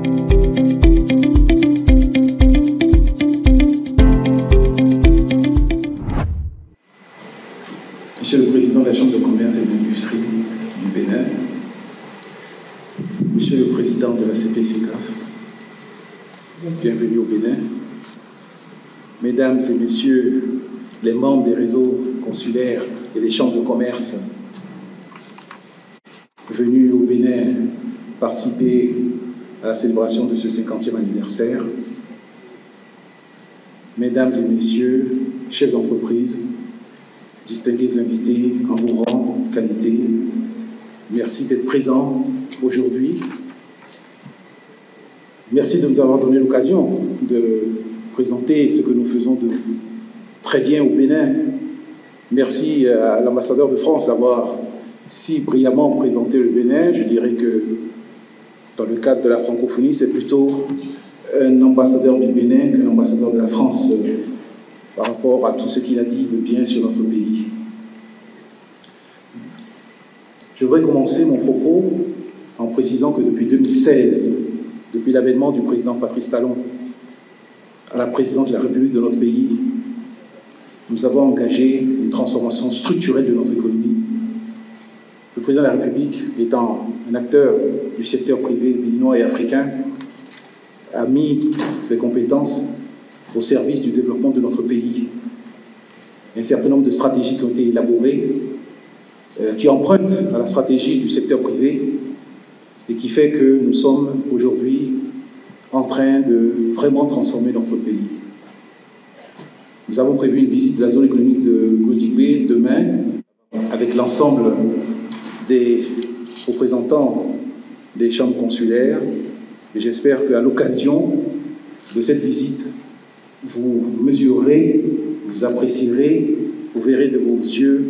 Monsieur le Président de la Chambre de commerce et des industries du Bénin, Monsieur le Président de la CPCCAF, bienvenue au Bénin. Mesdames et Messieurs les membres des réseaux consulaires et des chambres de commerce venus au Bénin participer à la célébration de ce 50e anniversaire, Mesdames et Messieurs, chefs d'entreprise, distingués invités en vos rangs, qualité, merci d'être présents aujourd'hui. Merci de nous avoir donné l'occasion de présenter ce que nous faisons de très bien au Bénin. Merci à l'ambassadeur de France d'avoir si brillamment présenté le Bénin. Je dirais que dans le cadre de la francophonie, c'est plutôt un ambassadeur du Bénin qu'un ambassadeur de la France par rapport à tout ce qu'il a dit de bien sur notre pays. Je voudrais commencer mon propos en précisant que depuis 2016, depuis l'avènement du président Patrice Talon à la présidence de la République de notre pays, nous avons engagé une transformation structurelle de notre économie. Le président de la République, étant un acteur du secteur privé béninois et africain, a mis ses compétences au service du développement de notre pays. Un certain nombre de stratégies qui ont été élaborées, qui empruntent à la stratégie du secteur privé et qui fait que nous sommes aujourd'hui en train de vraiment transformer notre pays. Nous avons prévu une visite de la zone économique de Gojigwe demain avec l'ensemble des représentants des chambres consulaires et j'espère qu'à l'occasion de cette visite, vous mesurerez, vous apprécierez, vous verrez de vos yeux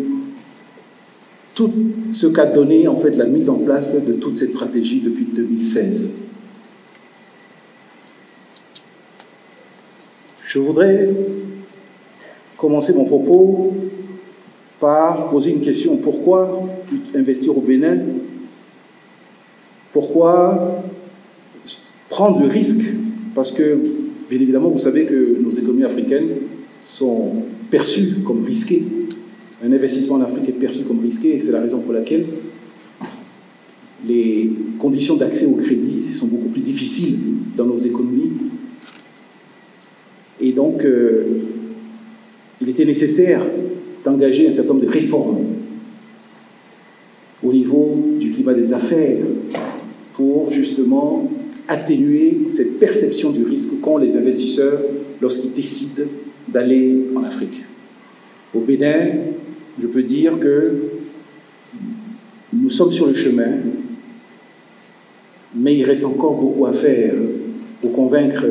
tout ce qu'a donné en fait la mise en place de toute cette stratégie depuis 2016. Je voudrais commencer mon propos par poser une question. Pourquoi investir au Bénin? Pourquoi prendre le risque? Parce que, bien évidemment, vous savez que nos économies africaines sont perçues comme risquées. Un investissement en Afrique est perçu comme risqué et c'est la raison pour laquelle les conditions d'accès au crédit sont beaucoup plus difficiles dans nos économies. Et donc, il était nécessaire d'engager un certain nombre de réformes au niveau du climat des affaires pour justement atténuer cette perception du risque qu'ont les investisseurs lorsqu'ils décident d'aller en Afrique. Au Bénin, je peux dire que nous sommes sur le chemin, mais il reste encore beaucoup à faire pour convaincre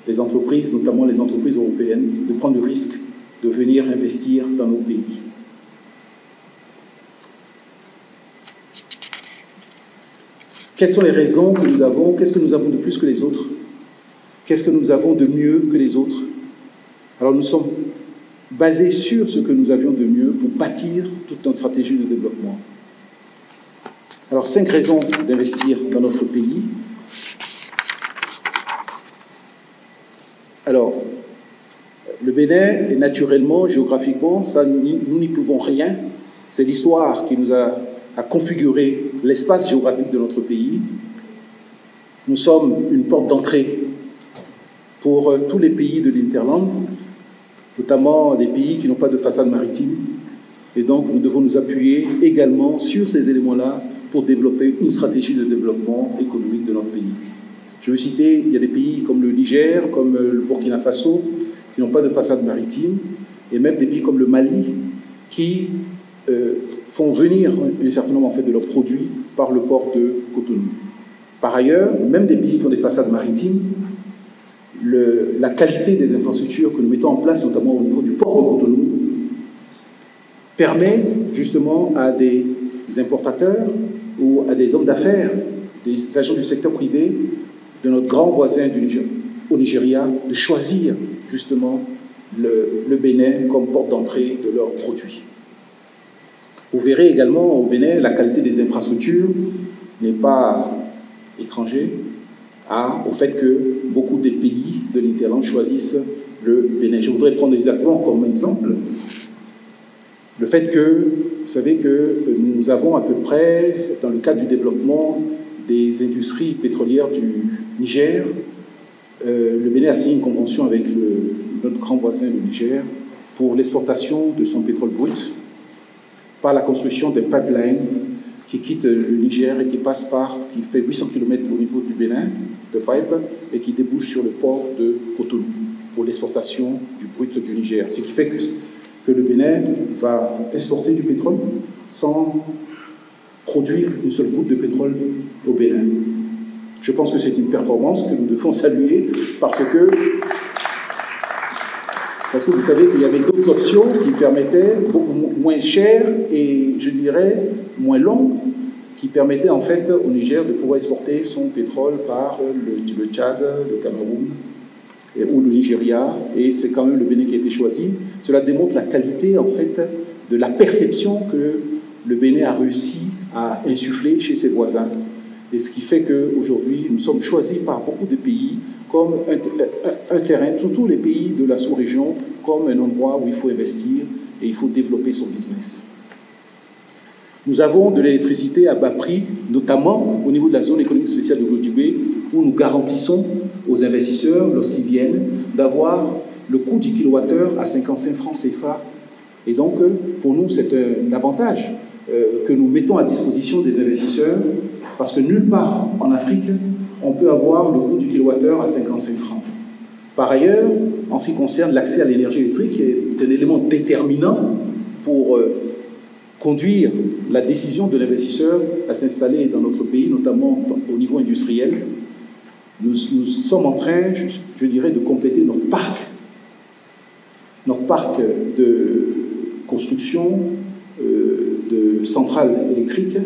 les entreprises, notamment les entreprises européennes, de prendre le risque de venir investir dans nos pays. Quelles sont les raisons que nous avons? Qu'est-ce que nous avons de plus que les autres? Qu'est-ce que nous avons de mieux que les autres? Alors nous sommes basés sur ce que nous avions de mieux pour bâtir toute notre stratégie de développement. Alors 5 raisons d'investir dans notre pays. Alors, le Bénin est naturellement, géographiquement, ça, nous n'y pouvons rien. C'est l'histoire qui nous a configuré l'espace géographique de notre pays. Nous sommes une porte d'entrée pour tous les pays de l'Hinterland, notamment des pays qui n'ont pas de façade maritime. Et donc, nous devons nous appuyer également sur ces éléments-là pour développer une stratégie de développement économique de notre pays. Je veux citer, il y a des pays comme le Niger, comme le Burkina Faso, qui n'ont pas de façade maritime, et même des pays comme le Mali, qui font venir un certain nombre en fait, de leurs produits par le port de Cotonou. Par ailleurs, même des pays qui ont des façades maritimes, la qualité des infrastructures que nous mettons en place, notamment au niveau du port de Cotonou, permet justement à des importateurs ou à des hommes d'affaires, des agents du secteur privé, de notre grand voisin au Nigeria, de choisir justement le Bénin comme porte d'entrée de leurs produits. Vous verrez également au Bénin, la qualité des infrastructures n'est pas étrangère. au fait que beaucoup des pays de l'Interland choisissent le Bénin. Je voudrais prendre exactement comme exemple le fait que, vous savez que nous avons à peu près, dans le cadre du développement des industries pétrolières du Niger, le Bénin a signé une convention avec notre grand voisin, le Niger, pour l'exportation de son pétrole brut par la construction d'un pipeline qui quitte le Niger et qui passe qui fait 800 km au niveau du Bénin, de pipe, et qui débouche sur le port de Cotonou pour l'exportation du brut du Niger. Ce qui fait que le Bénin va exporter du pétrole sans produire une seule goutte de pétrole au Bénin. Je pense que c'est une performance que nous devons saluer parce que vous savez qu'il y avait d'autres options qui permettaient beaucoup moins chères et, je dirais, moins longues, qui permettaient en fait au Niger de pouvoir exporter son pétrole par le Tchad, le Cameroun ou le Nigeria, et c'est quand même le Bénin qui a été choisi. Cela démontre la qualité en fait de la perception que le Bénin a réussi à insuffler chez ses voisins. Et ce qui fait qu'aujourd'hui, nous sommes choisis par beaucoup de pays comme un terrain, tous les pays de la sous-région, comme un endroit où il faut investir et il faut développer son business. Nous avons de l'électricité à bas prix, notamment au niveau de la zone économique spéciale de Glodjibé, où nous garantissons aux investisseurs, lorsqu'ils viennent, d'avoir le coût du kilowattheure à 55 francs CFA. Et donc, pour nous, c'est un avantage que nous mettons à disposition des investisseurs, parce que nulle part en Afrique, on peut avoir le coût du kilowattheure à 55 francs. Par ailleurs, en ce qui concerne l'accès à l'énergie électrique, qui est un élément déterminant pour conduire la décision de l'investisseur à s'installer dans notre pays, notamment au niveau industriel, nous sommes en train, je dirais, de compléter notre parc de construction de centrales électriques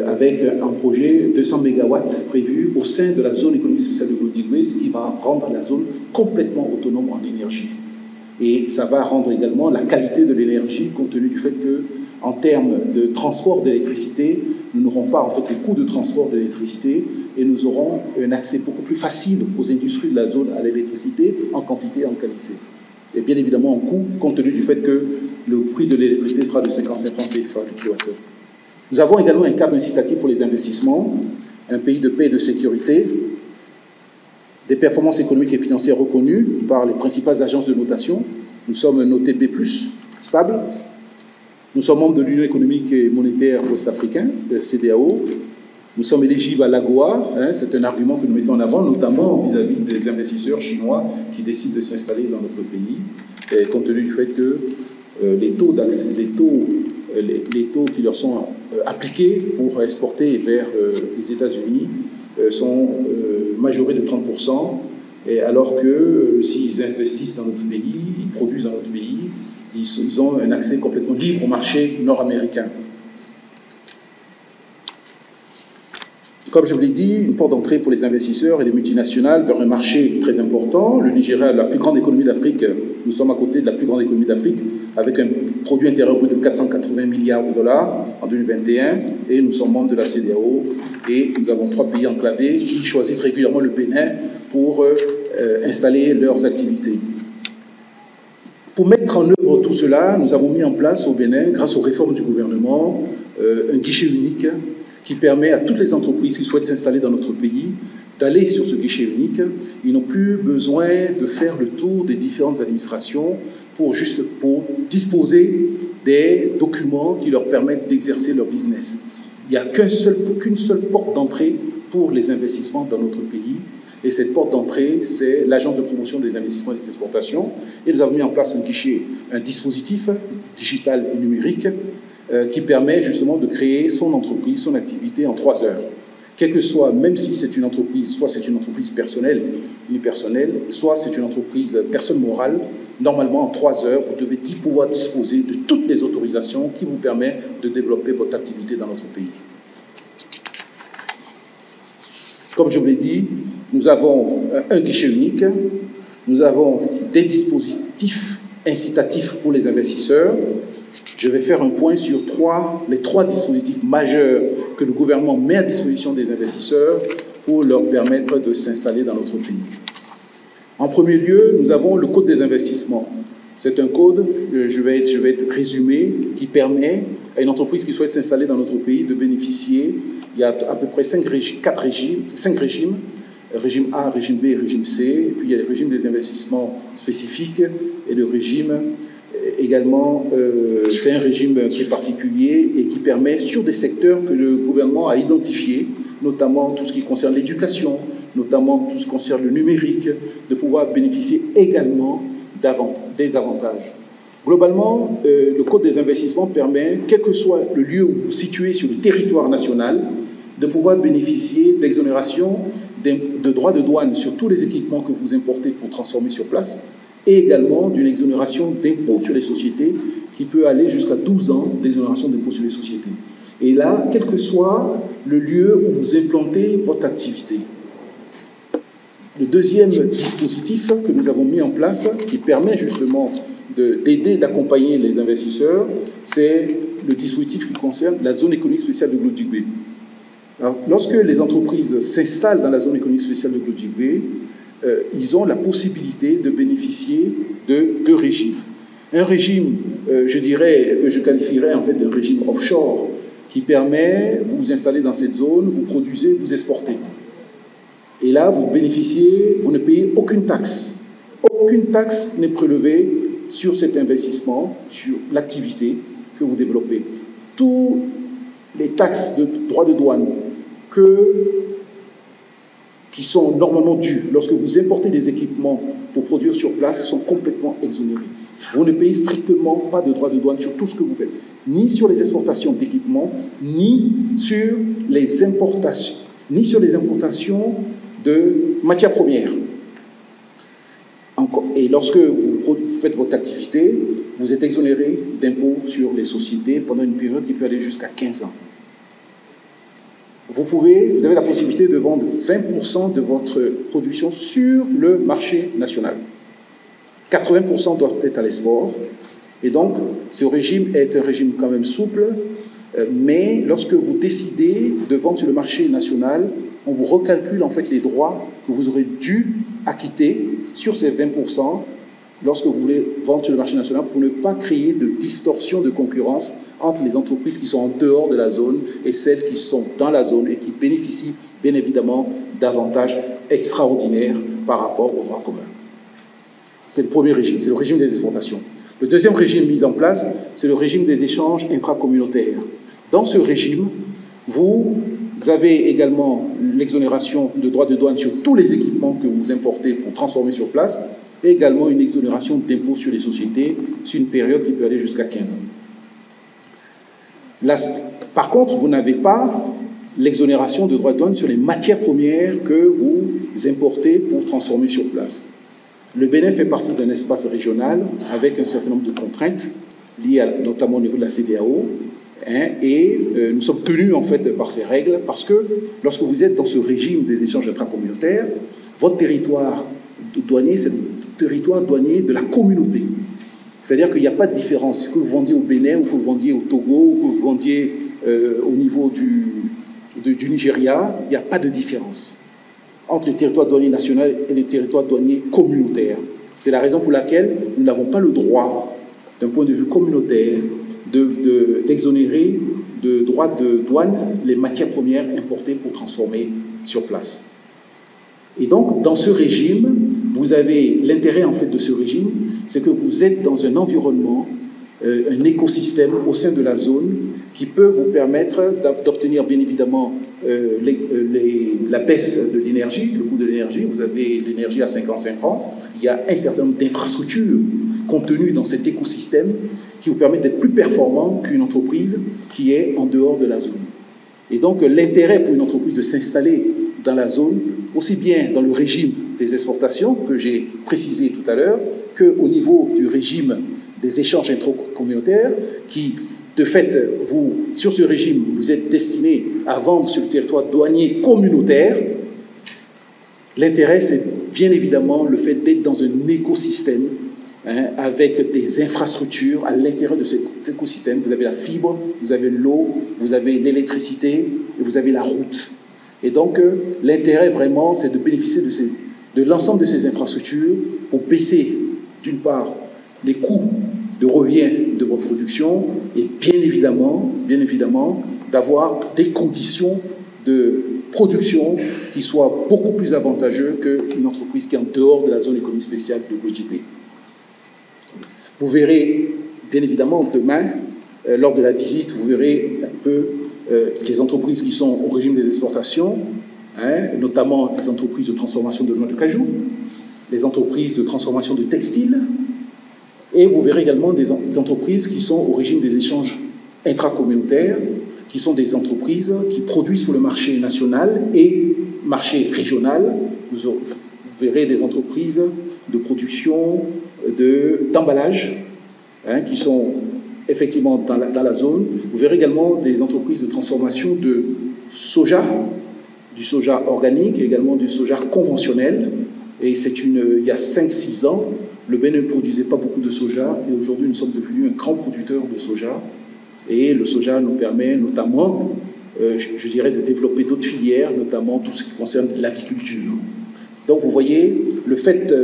avec un projet de 200 MW prévu au sein de la zone économique spéciale de Glodjibé, ce qui va rendre la zone complètement autonome en énergie. Et ça va rendre également la qualité de l'énergie, compte tenu du fait que, en termes de transport d'électricité, nous n'aurons pas en fait les coûts de transport de l'électricité et nous aurons un accès beaucoup plus facile aux industries de la zone à l'électricité en quantité et en qualité. Et bien évidemment en coût, compte tenu du fait que le prix de l'électricité sera de 55 francs CFA du kilowattheure. Nous avons également un cadre incitatif pour les investissements, un pays de paix et de sécurité, des performances économiques et financières reconnues par les principales agences de notation. Nous sommes notés B+, stable. Nous sommes membres de l'Union économique et monétaire ouest-africaine, de la CEDEAO. Nous sommes éligibles à l'AGOA, c'est un argument que nous mettons en avant, notamment vis-à-vis des investisseurs chinois qui décident de s'installer dans notre pays, et compte tenu du fait que les taux qui leur sont appliqués pour exporter vers les États-Unis sont majorés de 30%, et alors que s'ils investissent dans notre pays, ils produisent dans notre pays, ils ont un accès complètement libre au marché nord-américain. Comme je vous l'ai dit, une porte d'entrée pour les investisseurs et les multinationales vers un marché très important. Le Nigeria, la plus grande économie d'Afrique, nous sommes à côté de la plus grande économie d'Afrique, avec un produit intérieur brut de 480 milliards de dollars en 2021, et nous sommes membres de la CEDEAO, et nous avons 3 pays enclavés qui choisissent régulièrement le Bénin pour installer leurs activités. Pour mettre en œuvre tout cela, nous avons mis en place au Bénin, grâce aux réformes du gouvernement, un guichet unique qui permet à toutes les entreprises qui souhaitent s'installer dans notre pays d'aller sur ce guichet unique. Ils n'ont plus besoin de faire le tour des différentes administrations pour disposer des documents qui leur permettent d'exercer leur business. Il n'y a qu'une seule porte d'entrée pour les investissements dans notre pays. Et cette porte d'entrée, c'est l'Agence de promotion des investissements et des exportations. Et nous avons mis en place un dispositif digital et numérique qui permet justement de créer son entreprise, son activité en 3 heures. Quel que soit, même si c'est une entreprise, soit c'est une entreprise personnelle, unipersonnelle, soit c'est une entreprise personne morale, normalement en 3 heures, vous devez pouvoir disposer de toutes les autorisations qui vous permettent de développer votre activité dans notre pays. Comme je vous l'ai dit, nous avons un guichet unique, nous avons des dispositifs incitatifs pour les investisseurs. Je vais faire un point sur les 3 dispositifs majeurs que le gouvernement met à disposition des investisseurs pour leur permettre de s'installer dans notre pays. En premier lieu, nous avons le Code des investissements. C'est un code, je vais être résumé, qui permet à une entreprise qui souhaite s'installer dans notre pays de bénéficier. Il y a à peu près 5 régimes, régime A, régime B et régime C, et puis il y a le régime des investissements spécifiques et le régime également, c'est un régime qui est particulier et qui permet sur des secteurs que le gouvernement a identifiés, notamment tout ce qui concerne l'éducation, notamment tout ce qui concerne le numérique, de pouvoir bénéficier également des avantages. Globalement, le Code des investissements permet, quel que soit le lieu où vous vous situez sur le territoire national, de pouvoir bénéficier d'exonération de droits de douane sur tous les équipements que vous importez pour transformer sur place, et également d'une exonération d'impôt sur les sociétés qui peut aller jusqu'à 12 ans d'exonération d'impôt sur les sociétés. Et là, quel que soit le lieu où vous implantez votre activité. Le deuxième dispositif que nous avons mis en place, qui permet justement d'aider, d'accompagner les investisseurs, c'est le dispositif qui concerne la zone économique spéciale de Glodjigbe. Alors, lorsque les entreprises s'installent dans la zone économique spéciale de Glodjigbe, ils ont la possibilité de bénéficier de 2 régimes. Un régime, je dirais, que je qualifierais en fait de régime offshore, qui permet, vous vous installez dans cette zone, vous produisez, vous exportez. Et là, vous bénéficiez, vous ne payez aucune taxe. Aucune taxe n'est prélevée sur cet investissement, sur l'activité que vous développez. Toutes les taxes de droits de douane qui sont normalement dues lorsque vous importez des équipements pour produire sur place sont complètement exonérées. Vous ne payez strictement pas de droits de douane sur tout ce que vous faites, ni sur les exportations d'équipements, ni sur les importations de matières premières. Et lorsque vous faites votre activité, vous êtes exonéré d'impôts sur les sociétés pendant une période qui peut aller jusqu'à 15 ans. Vous avez la possibilité de vendre 20% de votre production sur le marché national. 80% doivent être à l'export. Et donc, ce régime est un régime quand même souple, mais lorsque vous décidez de vendre sur le marché national, on vous recalcule en fait les droits que vous aurez dû acquitter sur ces 20% lorsque vous voulez vendre sur le marché national pour ne pas créer de distorsion de concurrence entre les entreprises qui sont en dehors de la zone et celles qui sont dans la zone et qui bénéficient bien évidemment d'avantages extraordinaires par rapport au droit commun. C'est le premier régime, c'est le régime des exportations. Le deuxième régime mis en place, c'est le régime des échanges intracommunautaires. Dans ce régime, vous avez également l'exonération de droits de douane sur tous les équipements que vous importez pour transformer sur place, et également une exonération d'impôt sur les sociétés sur une période qui peut aller jusqu'à 15 ans. Là, par contre, vous n'avez pas l'exonération de droits de douane sur les matières premières que vous importez pour transformer sur place. Le Bénin fait partie d'un espace régional avec un certain nombre de contraintes liées notamment au niveau de la CEDEAO, et nous sommes tenus en fait par ces règles parce que lorsque vous êtes dans ce régime des échanges intracommunautaires, votre territoire douanier, c'est le territoire douanier de la communauté. C'est-à-dire qu'il n'y a pas de différence. Que vous vendiez au Bénin, ou que vous vendiez au Togo, ou que vous vendiez au niveau du Nigeria, il n'y a pas de différence entre le territoire douanier national et le territoire douanier communautaire. C'est la raison pour laquelle nous n'avons pas le droit, d'un point de vue communautaire, d'exonérer de droits de douane les matières premières importées pour transformer sur place. Et donc, dans ce régime, vous avez l'intérêt en fait de ce régime, c'est que vous êtes dans un environnement, un écosystème au sein de la zone qui peut vous permettre d'obtenir bien évidemment la baisse de l'énergie, le coût de l'énergie. Vous avez l'énergie à 55 ans. Il y a un certain nombre d'infrastructures contenues dans cet écosystème qui vous permettent d'être plus performant qu'une entreprise qui est en dehors de la zone. Et donc, l'intérêt pour une entreprise de s'installer dans la zone, aussi bien dans le régime des exportations que j'ai précisé tout à l'heure, qu'au niveau du régime des échanges intracommunautaires, qui, de fait, sur ce régime, vous êtes destiné à vendre sur le territoire douanier communautaire. L'intérêt, c'est bien évidemment le fait d'être dans un écosystème avec des infrastructures à l'intérieur de cet écosystème. Vous avez la fibre, vous avez l'eau, vous avez l'électricité et vous avez la route. Et donc, l'intérêt vraiment, c'est de bénéficier de l'ensemble de ces infrastructures pour baisser, d'une part, les coûts de revient de votre production et bien évidemment d'avoir des conditions de production qui soient beaucoup plus avantageuses qu'une entreprise qui est en dehors de la zone économique spéciale de l'OJB. Vous verrez, bien évidemment, demain, lors de la visite, vous verrez un peu les entreprises qui sont au régime des exportations, notamment les entreprises de transformation de noix de cajou, les entreprises de transformation de textiles, et vous verrez également des entreprises qui sont au régime des échanges intracommunautaires, qui sont des entreprises qui produisent pour le marché national et marché régional. Vous verrez des entreprises de production d'emballage qui sont effectivement dans la zone. Vous verrez également des entreprises de transformation de soja, du soja organique et également du soja conventionnel. Et il y a 5-6 ans, le Bénin ne produisait pas beaucoup de soja et aujourd'hui nous sommes devenus un grand producteur de soja. Et le soja nous permet notamment, je dirais, de développer d'autres filières, notamment tout ce qui concerne l'agriculture. Donc vous voyez, le fait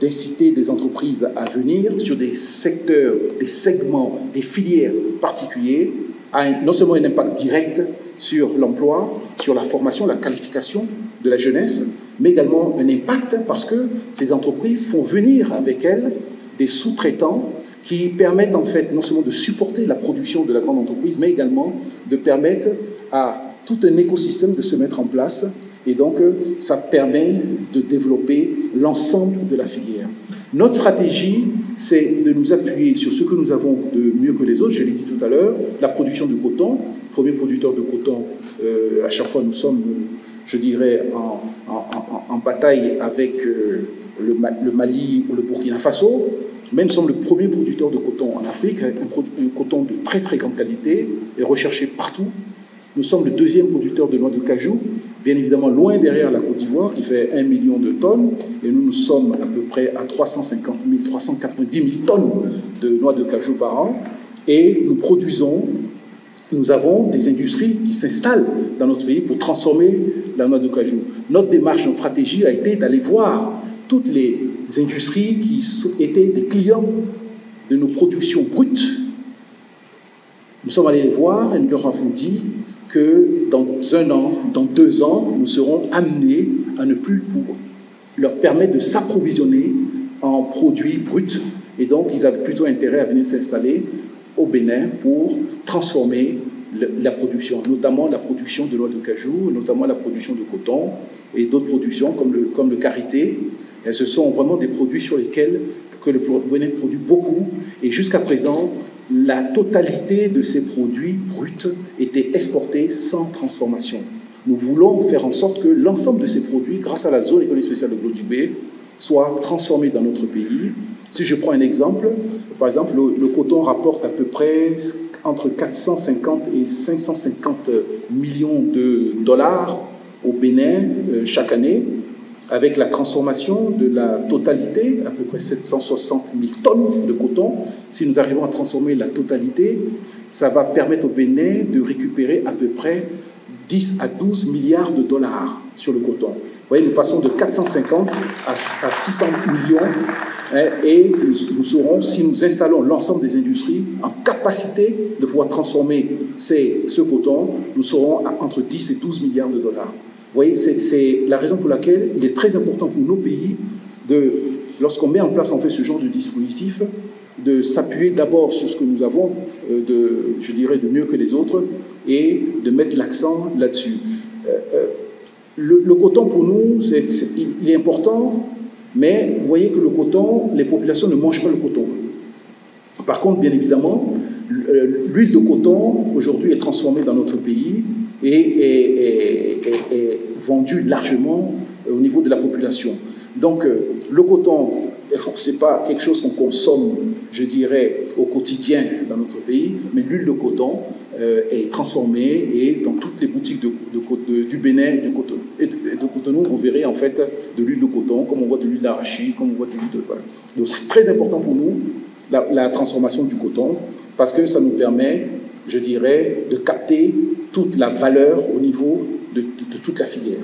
d'inciter des entreprises à venir sur des secteurs, des segments, des filières particuliers, a non seulement un impact direct sur l'emploi, sur la formation, la qualification de la jeunesse, mais également un impact parce que ces entreprises font venir avec elles des sous-traitants qui permettent en fait non seulement de supporter la production de la grande entreprise, mais également de permettre à tout un écosystème de se mettre en place. Et donc, ça permet de développer l'ensemble de la filière. Notre stratégie, c'est de nous appuyer sur ce que nous avons de mieux que les autres. Je l'ai dit tout à l'heure, la production de coton. Premier producteur de coton, à chaque fois nous sommes, je dirais, en bataille avec le Mali ou le Burkina Faso. Mais nous sommes le premier producteur de coton en Afrique, avec un coton de très très grande qualité et recherché partout. Nous sommes le deuxième producteur de noix de cajou, bien évidemment loin derrière la Côte d'Ivoire, qui fait 1 million de tonnes, et nous sommes à peu près à 350 000, 390 000 tonnes de noix de cajou par an, et nous avons des industries qui s'installent dans notre pays pour transformer la noix de cajou. Notre démarche, notre stratégie a été d'aller voir toutes les industries qui étaient des clients de nos productions brutes. Nous sommes allés les voir et nous leur avons dit que dans 1 an, dans 2 ans, nous serons amenés à ne plus leur permettre de s'approvisionner en produits bruts. Et donc, ils avaient plutôt intérêt à venir s'installer au Bénin pour transformer la production, notamment la production de noix de cajou, notamment la production de coton et d'autres productions comme le karité. Et ce sont vraiment des produits sur lesquels que le Bénin produit beaucoup. Et jusqu'à présent, la totalité de ces produits bruts était exportée sans transformation. Nous voulons faire en sorte que l'ensemble de ces produits, grâce à la zone économique spéciale de Glodjibé, soient transformés dans notre pays. Si je prends un exemple, par exemple, le coton rapporte à peu près entre 450 et 550 millions de dollars au Bénin chaque année, avec la transformation de la totalité, à peu près 760 000 tonnes de coton. Si nous arrivons à transformer la totalité, ça va permettre au Bénin de récupérer à peu près 10 à 12 milliards de dollars sur le coton. Vous voyez, nous passons de 450 à 600 millions et nous serons, si nous installons l'ensemble des industries en capacité de pouvoir transformer ce coton, nous serons à entre 10 et 12 milliards de dollars. Vous voyez, c'est la raison pour laquelle il est très important pour nos pays, lorsqu'on met en place en fait ce genre de dispositif, de s'appuyer d'abord sur ce que nous avons, je dirais, de mieux que les autres, et de mettre l'accent là-dessus. Le coton, pour nous, il est important, mais vous voyez que le coton, les populations ne mangent pas le coton. Par contre, bien évidemment, l'huile de coton, aujourd'hui, est transformée dans notre pays et est vendue largement au niveau de la population. Donc, le coton, ce n'est pas quelque chose qu'on consomme, je dirais, au quotidien dans notre pays, mais l'huile de coton est transformée et dans toutes les boutiques du Bénin et de Cotonou, vous verrez en fait de l'huile de coton, comme on voit de l'huile d'arachide, comme on voit de l'huile de... Voilà. Donc, c'est très important pour nous, la transformation du coton, parce que ça nous permet, je dirais, de capter toute la valeur au niveau de de toute la filière.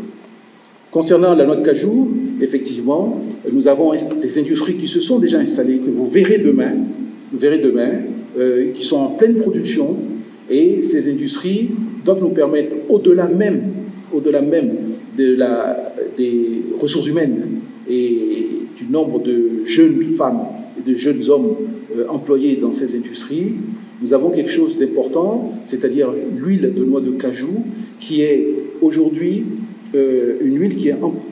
Concernant la noix de cajou, effectivement, nous avons des industries qui se sont déjà installées, que vous verrez demain, qui sont en pleine production, et ces industries doivent nous permettre, au-delà même des ressources humaines et du nombre de jeunes femmes et de jeunes hommes employés dans ces industries, nous avons quelque chose d'important, c'est-à-dire l'huile de noix de cajou, qui est aujourd'hui une huile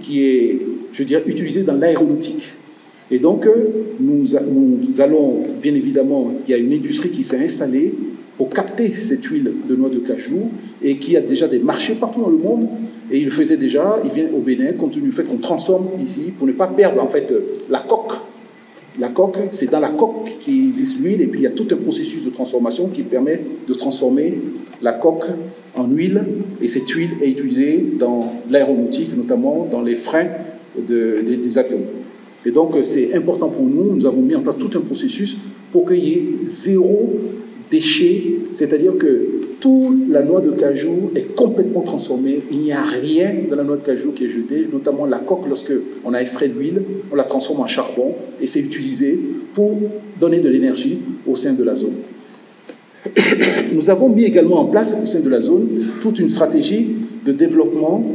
qui est, je dirais, utilisée dans l'aéronautique. Et donc, nous allons, bien évidemment, il y a une industrie qui s'est installée pour capter cette huile de noix de cajou et qui a déjà des marchés partout dans le monde. Et il le faisait déjà, il vient au Bénin, compte tenu du fait qu'on transforme ici, pour ne pas perdre en fait la coque. La coque, c'est dans la coque qu'il existe l'huile, et puis il y a tout un processus de transformation qui permet de transformer la coque en huile, et cette huile est utilisée dans l'aéronautique, notamment dans les freins des avions. Et donc c'est important pour nous, nous avons mis en place tout un processus pour qu'il y ait zéro déchet, c'est-à-dire que toute la noix de cajou est complètement transformée, il n'y a rien dans la noix de cajou qui est jeté, notamment la coque, lorsqu'on a extrait l'huile, on la transforme en charbon, et c'est utilisé pour donner de l'énergie au sein de la zone. Nous avons mis également en place au sein de la zone toute une stratégie de développement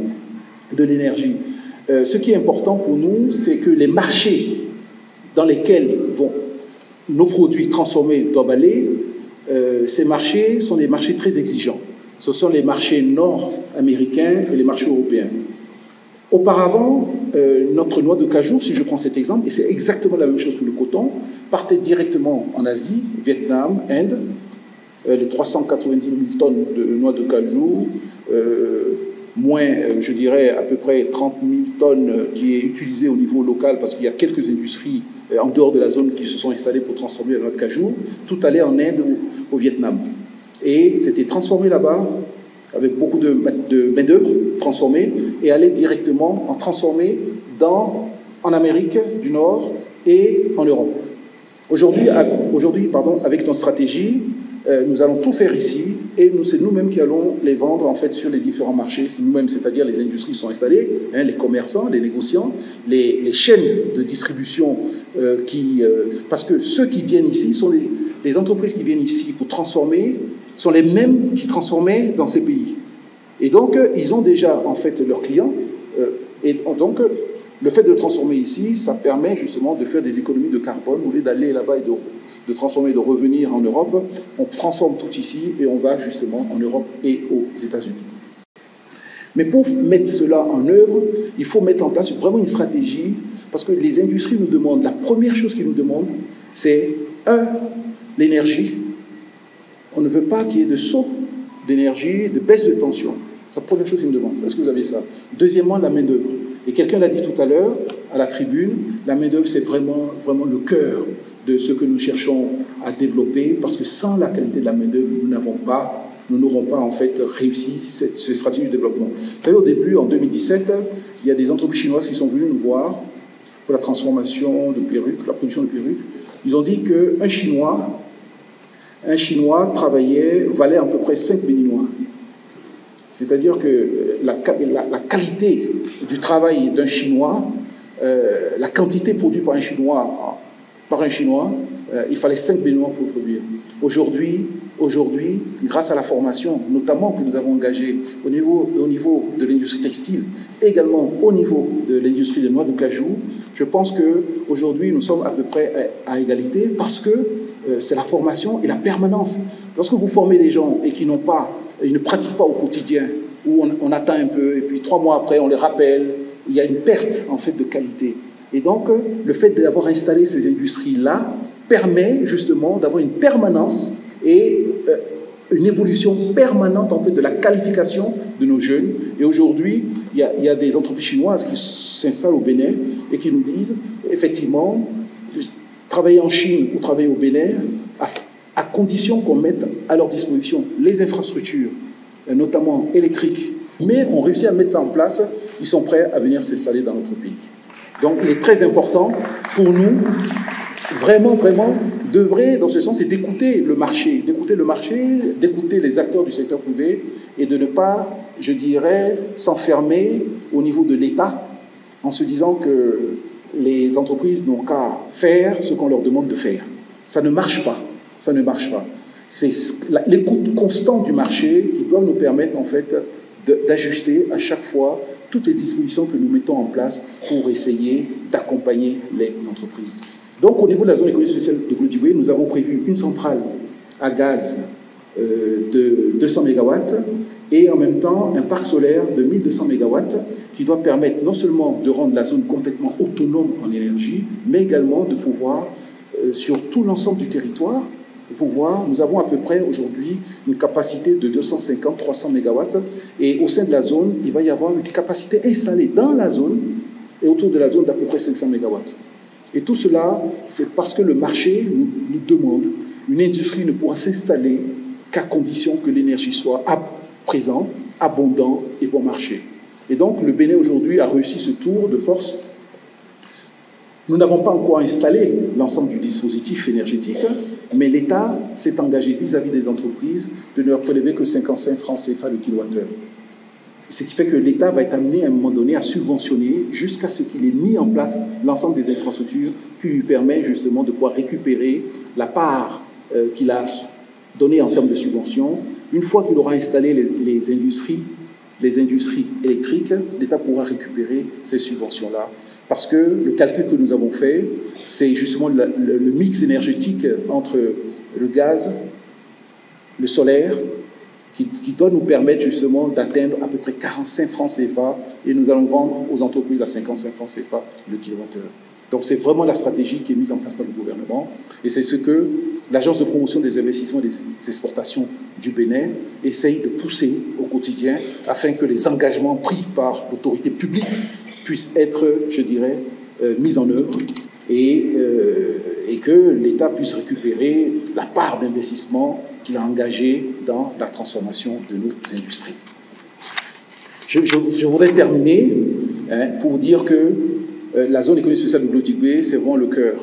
de l'énergie. Ce qui est important pour nous, c'est que les marchés dans lesquels vont nos produits transformés doivent aller, ces marchés sont des marchés très exigeants. Ce sont les marchés nord-américains et les marchés européens. Auparavant, notre noix de cajou, si je prends cet exemple, et c'est exactement la même chose pour le coton, partait directement en Asie, Vietnam, Inde, les 390 000 tonnes de noix de cajou, moins, je dirais, à peu près 30 000 tonnes qui est utilisée au niveau local, parce qu'il y a quelques industries en dehors de la zone qui se sont installées pour transformer la noix de cajou, tout allait en Inde ou au Vietnam. Et c'était transformé là-bas, avec beaucoup de main-d'œuvre transformée, et allait directement en transformer en Amérique du Nord et en Europe. Aujourd'hui, avec notre stratégie, nous allons tout faire ici, et c'est nous-mêmes qui allons les vendre en fait sur les différents marchés, nous-mêmes, c'est-à-dire les industries sont installées, les commerçants, les négociants, les chaînes de distribution, parce que ceux qui viennent ici sont les entreprises qui viennent ici pour transformer, sont les mêmes qui transformaient dans ces pays. Et donc, ils ont déjà en fait leurs clients, et donc le fait de transformer ici, ça permet justement de faire des économies de carbone, au lieu d'aller là-bas et de transformer, de revenir en Europe, on transforme tout ici et on va justement en Europe et aux États-Unis. Mais pour mettre cela en œuvre, il faut mettre en place vraiment une stratégie, parce que les industries nous demandent, la première chose qu'ils nous demandent, c'est l'énergie. On ne veut pas qu'il y ait de saut d'énergie, de baisse de tension. C'est la première chose qu'ils nous demandent. Est-ce que vous avez ça? Deuxièmement, la main-d'œuvre. Et quelqu'un l'a dit tout à l'heure, à la tribune, la main-d'œuvre, c'est vraiment le cœur de ce que nous cherchons à développer, parce que sans la qualité de la main-d'œuvre, nous n'aurons pas en fait réussi cette stratégie de développement. Vous savez, au début, en 2017, il y a des entreprises chinoises qui sont venues nous voir pour la transformation de perruques, la production de perruques. Ils ont dit qu'un Chinois valait à peu près 5 Béninois. C'est-à-dire que la qualité du travail d'un Chinois, la quantité produite par un Chinois, il fallait 5 Béninois pour le produire. Aujourd'hui, grâce à la formation, notamment que nous avons engagée au niveau de l'industrie textile, également au niveau de l'industrie de noix de cajou, je pense qu'aujourd'hui, nous sommes à peu près à égalité, parce que c'est la formation et la permanence. Lorsque vous formez des gens et qu'ils ne pratiquent pas au quotidien, où on attend un peu, et puis 3 mois après, on les rappelle, il y a une perte en fait de qualité. Et donc, le fait d'avoir installé ces industries-là permet justement d'avoir une permanence et une évolution permanente en fait de la qualification de nos jeunes. Et aujourd'hui, il y a des entreprises chinoises qui s'installent au Bénin et qui nous disent, effectivement, travailler en Chine ou travailler au Bénin, à condition qu'on mette à leur disposition les infrastructures, notamment électriques, mais on réussit à mettre ça en place, ils sont prêts à venir s'installer dans notre pays. Donc il est très important pour nous, vraiment, d'œuvrer dans ce sens et d'écouter les acteurs du secteur privé et de ne pas je dirais, s'enfermer au niveau de l'État en se disant que les entreprises n'ont qu'à faire ce qu'on leur demande de faire. Ça ne marche pas. Ça ne marche pas. C'est l'écoute constante du marché qui doit nous permettre en fait d'ajuster à chaque fois toutes les dispositions que nous mettons en place pour essayer d'accompagner les entreprises. Donc au niveau de la zone économique spéciale de Glodiboué, nous avons prévu une centrale à gaz de 200 MW et en même temps un parc solaire de 1200 MW qui doit permettre non seulement de rendre la zone complètement autonome en énergie, mais également de pouvoir, sur tout l'ensemble du territoire, nous avons à peu près aujourd'hui une capacité de 250-300 MW et au sein de la zone, il va y avoir une capacité installée dans la zone et autour de la zone d'à peu près 500 MW. Et tout cela, c'est parce que le marché nous demande, une industrie ne pourra s'installer qu'à condition que l'énergie soit présente, abondante et bon marché. Et donc le Bénin aujourd'hui a réussi ce tour de force. Nous n'avons pas encore installé l'ensemble du dispositif énergétique, mais l'État s'est engagé vis-à-vis des entreprises de ne leur prélever que 55 francs CFA le kilowattheure. Ce qui fait que l'État va être amené à un moment donné à subventionner jusqu'à ce qu'il ait mis en place l'ensemble des infrastructures qui lui permet justement de pouvoir récupérer la part qu'il a donnée en termes de subventions. Une fois qu'il aura installé les industries électriques, l'État pourra récupérer ces subventions-là. Parce que le calcul que nous avons fait, c'est justement le mix énergétique entre le gaz, le solaire, qui doit nous permettre justement d'atteindre à peu près 45 francs CFA et nous allons vendre aux entreprises à 55 francs CFA le kilowattheure. Donc c'est vraiment la stratégie qui est mise en place par le gouvernement et c'est ce que l'Agence de promotion des investissements et des exportations du Bénin essaye de pousser au quotidien afin que les engagements pris par l'autorité publique puissent être, je dirais, mis en œuvre et que l'État puisse récupérer la part d'investissement qu'il a engagée dans la transformation de nos industries. Je voudrais terminer pour vous dire que la zone économique spéciale de Glodiboué, c'est vraiment le cœur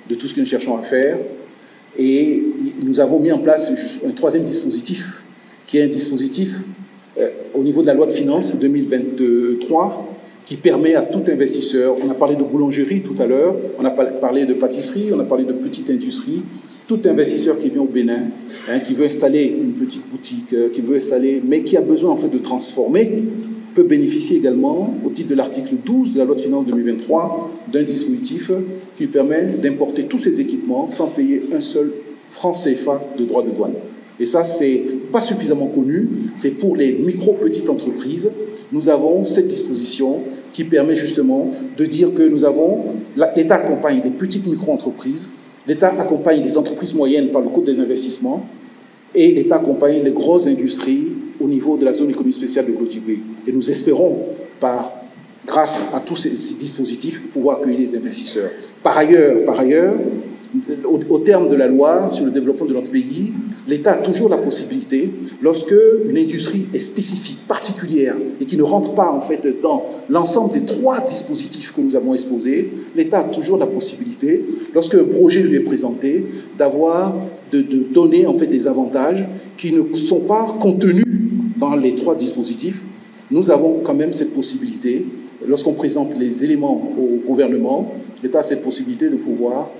de tout ce que nous cherchons à faire. Et nous avons mis en place un troisième dispositif, qui est un dispositif au niveau de la loi de finances 2023, qui permet à tout investisseur, on a parlé de boulangerie tout à l'heure, on a parlé de pâtisserie, on a parlé de petite industrie, tout investisseur qui vient au Bénin, qui veut installer une petite boutique, qui veut installer, mais qui a besoin en fait de transformer, peut bénéficier également, au titre de l'article 12 de la loi de finances 2023, d'un dispositif qui lui permet d'importer tous ces équipements sans payer un seul franc CFA de droits de douane. Et ça, c'est pas suffisamment connu, c'est pour les micro-petites entreprises. Nous avons cette disposition qui permet justement de dire que l'État accompagne les petites micro-entreprises, l'État accompagne les entreprises moyennes par le Code des investissements et l'État accompagne les grosses industries au niveau de la zone économique spéciale de Glodiboué. Et nous espérons, grâce à tous ces dispositifs, pouvoir accueillir les investisseurs. Par ailleurs, au terme de la loi sur le développement de notre pays, l'État a toujours la possibilité, lorsque une industrie est spécifique, particulière, et qui ne rentre pas en fait dans l'ensemble des trois dispositifs que nous avons exposés, l'État a toujours la possibilité, lorsque un projet lui est présenté, de donner en fait des avantages qui ne sont pas contenus dans les trois dispositifs. Nous avons quand même cette possibilité, lorsqu'on présente les éléments au gouvernement, l'État a cette possibilité de pouvoir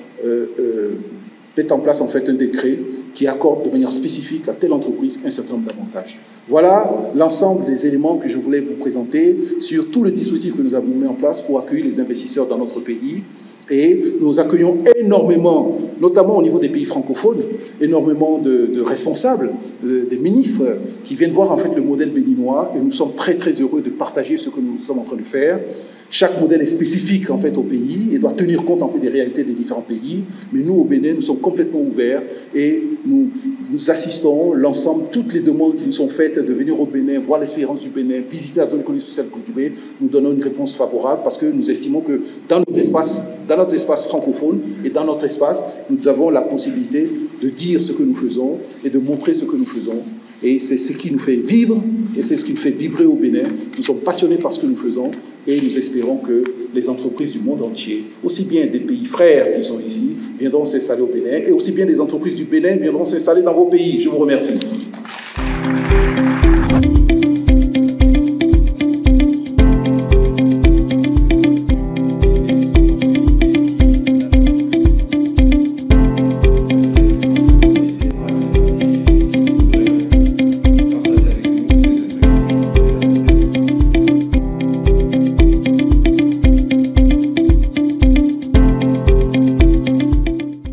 mettre en place en fait un décret qui accorde de manière spécifique à telle entreprise un certain nombre d'avantages. Voilà l'ensemble des éléments que je voulais vous présenter sur tout le dispositif que nous avons mis en place pour accueillir les investisseurs dans notre pays. Et nous accueillons énormément, notamment au niveau des pays francophones, énormément de responsables, des ministres qui viennent voir en fait le modèle béninois et nous sommes très très heureux de partager ce que nous sommes en train de faire. Chaque modèle est spécifique en fait au pays et doit tenir compte en fait des réalités des différents pays. Mais nous au Bénin, nous sommes complètement ouverts et nous assistons l'ensemble, toutes les demandes qui nous sont faites de venir au Bénin, voir l'expérience du Bénin, visiter la zone économique spéciale de Glodiboué. Nous donnons une réponse favorable parce que nous estimons que dans notre espace francophone et dans notre espace, nous avons la possibilité de dire ce que nous faisons et de montrer ce que nous faisons. Et c'est ce qui nous fait vivre et c'est ce qui nous fait vibrer au Bénin. Nous sommes passionnés par ce que nous faisons et nous espérons que les entreprises du monde entier, aussi bien des pays frères qui sont ici, viendront s'installer au Bénin et aussi bien des entreprises du Bénin viendront s'installer dans vos pays. Je vous remercie.